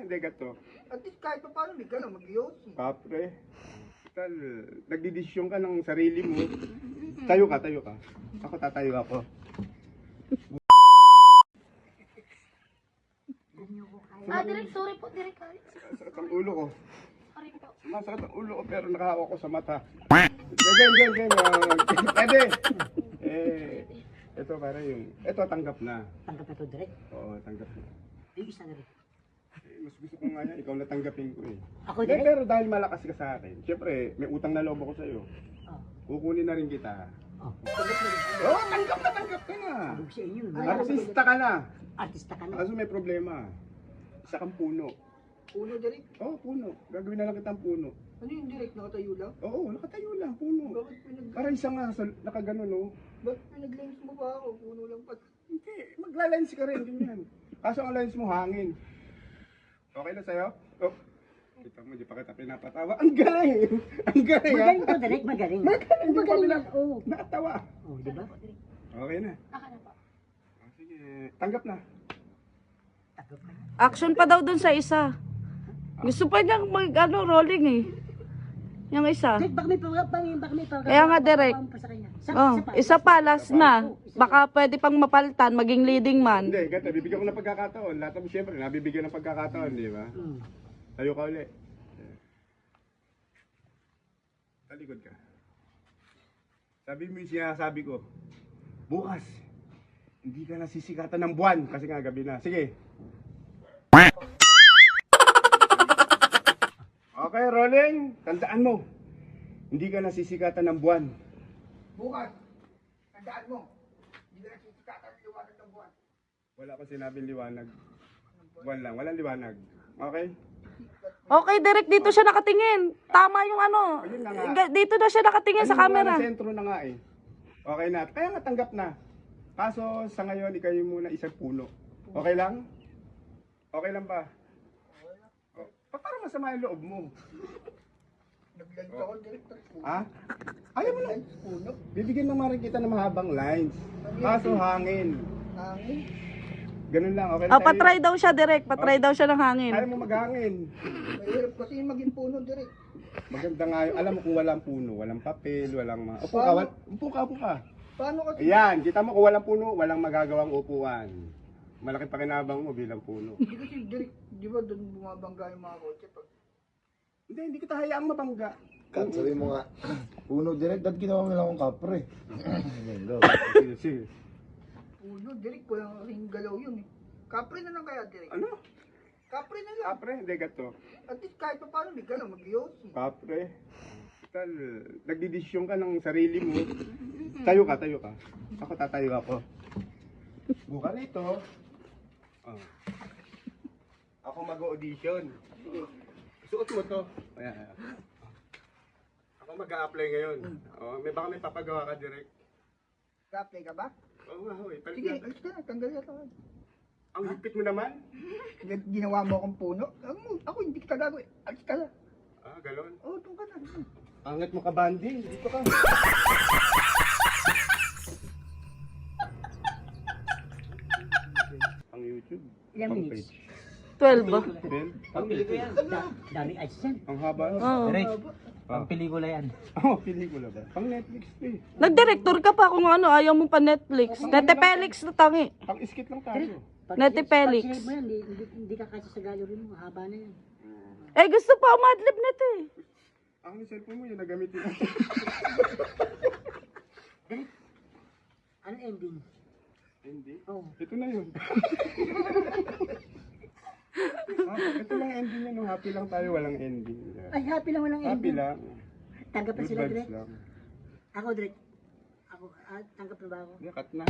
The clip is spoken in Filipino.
hindi gato. At least kahit pa paano, may ka na mag-iossi. Kapre. Tal, nagdidesisyon ka ng sarili mo. Tayo ka, tayo ka. Ako tatayo ako. Direk, sorry po, Direk. Sakit ang ulo ko. Sorry po. Masakit ang ulo ko pero nakahawak ko sa mata. Ganyan. Pwede. Ito para yung, ito tanggap na. Tanggap na to, direct. Oo, tanggap na. Yung isa na rin. Mas gusto ko nga yan, ikaw na tanggapin ko eh. Ako, Hindi, direct? pero dahil malakas ka sa akin, syempre, may utang na loob ako sa'yo. Oh. Kukunin na rin kita. Oh. Oo, tanggap ka na. Sabi ko sa inyo. Artista ka na. Artista ka na. Kaso may problema. Isa kang puno. Puno, direct. Oo, puno. Gagawin na lang kitang puno. Ano yung direct? Nakatayo lang? Oo, nakatayo lang, puno. Bakit Para isa nga, nakaganon, no? Bakit pinag-lens mo ba ako? Puno lang pa. Hindi, magla-lens ka rin, ganyan. Kaso ang lens mo hangin. Okay na sa'yo? Oh. Kita mo, di pa kita pinapatawa. Ang galing! Ang galing, ha? Magaling to, direct. Magaling. Magaling, di pa Magaling pina... yan. Oo. Nakatawa. Oh, di ba? Okay na. Aka na po. Sige, tanggap na. Tanggap ka na. Action pa daw dun sa isa. Gusto pa niyang rolling eh. Yung isa. Direct, baka may pag... Kaya nga, direct. Pa sa kanya. Oh, isa pa, last na. Baka pwede pang mapalitan, maging leading man. Hindi, ganito, bibigyan ko ng pagkakataon. Lahat mo siyempre, nabibigyan ng pagkakataon, di ba? Tayo ka ulit. Talikod ka. Sabi mo yung sinasabi ko, bukas, hindi ka nasisikatan ng buwan kasi nga gabi na. Sige. Okay, rolling. Tandaan mo, hindi ka nasisikatan ng buwan. Bukas, tandaan mo. Hindi na sisikatan ang liwanag ng buwan. Wala ko sinabing liwanag. Buwan lang, walang liwanag. Okay? Okay, direct dito siya nakatingin. Tama yung Ayun na nga. Dito na siya nakatingin sa camera. Sa sentro na nga eh. Okay na. Kaya nga tanggap na. Kaso sa ngayon, ikaw yung muna isang puno. Okay lang? Okay lang ba? Oh, parang masama yung loob mo. Nag-lens ako, direct. Ha? Ayaw mo lang. Lens, puno. Bibigyan naman rin kita ng mahabang lines. Kaso hangin. Hangin. Ganun lang. Okay Oh, patry daw siya, direct. Patry daw siya ng hangin. Ayaw mo maghangin. Mahirap kasi maging puno, direct. Maganda nga yun. Alam mo kung walang puno, walang papel, walang mga... Upo ka, upo ka. Paano kasi? Ayan, kita mo kung walang puno, walang magagawang upuan. Malaki pakinabang mo bilang puno. Hindi kasi direct, di ba doon bumabangga yung mga kotse pag... Hindi kita hayaang mabangga. Kat, sabi mo nga, puno direct, dahil ginawa mo lang akong kapre. Sige. Puno, direct, walang kasing galaw yun eh. Kapre na lang kaya, direct. Ano? Kapre na lang. Kapre? Hindi gato. At least kahit pa paano, may ka na mag-iossi. Kapre? Tal, nagdidesisyon ka ng sarili mo. Tayo ka. Ako tatayo ako. Buka rito. Oh. Ako mag-audition. Suot mo to. Ayan. Ako mag-a-apply ngayon. Oh, baka may papagawa ka direct. Kapre ka ba? Oo nga, hoy. Palit Sige, natin. alis ka na, tanggal ka na. Ang higpit mo naman. Ginawa mo akong puno. Ako hindi kita gagawin. Alis ka na. Ah, galon. Oo, doon ka na. Angat mo ka, Bandi. Dito ka. Pang YouTube. Ilang Pang minutes? page. 12 ba? 12? Pambili ko yan. Dami ads yan. Ang haba. Oo. Direct. Pang pelikula yan. Oh, pelikula ba? Pang Netflix to eh. Nag-director ka pa kung ayaw mo pa Netflix. Netepelix na tangi. Pang skit lang tayo. Netipelix. Pag sinave mo yan, hindi ka kasi sa gallery mo. Haba na yan. Eh, gusto pa umadlib nito eh. Ang cellphone mo yun, nagamitin ko. Ano ending? Hindi. Oh. Ito na yun. Ito lang ending yan. No? Happy lang tayo, walang ending. Ay, happy lang walang Happy ending. lang. Tanggap pa Good sila, vibes direct. lang. Ako, direct. Ako, tanggap na ba ako? Yeah, cut na.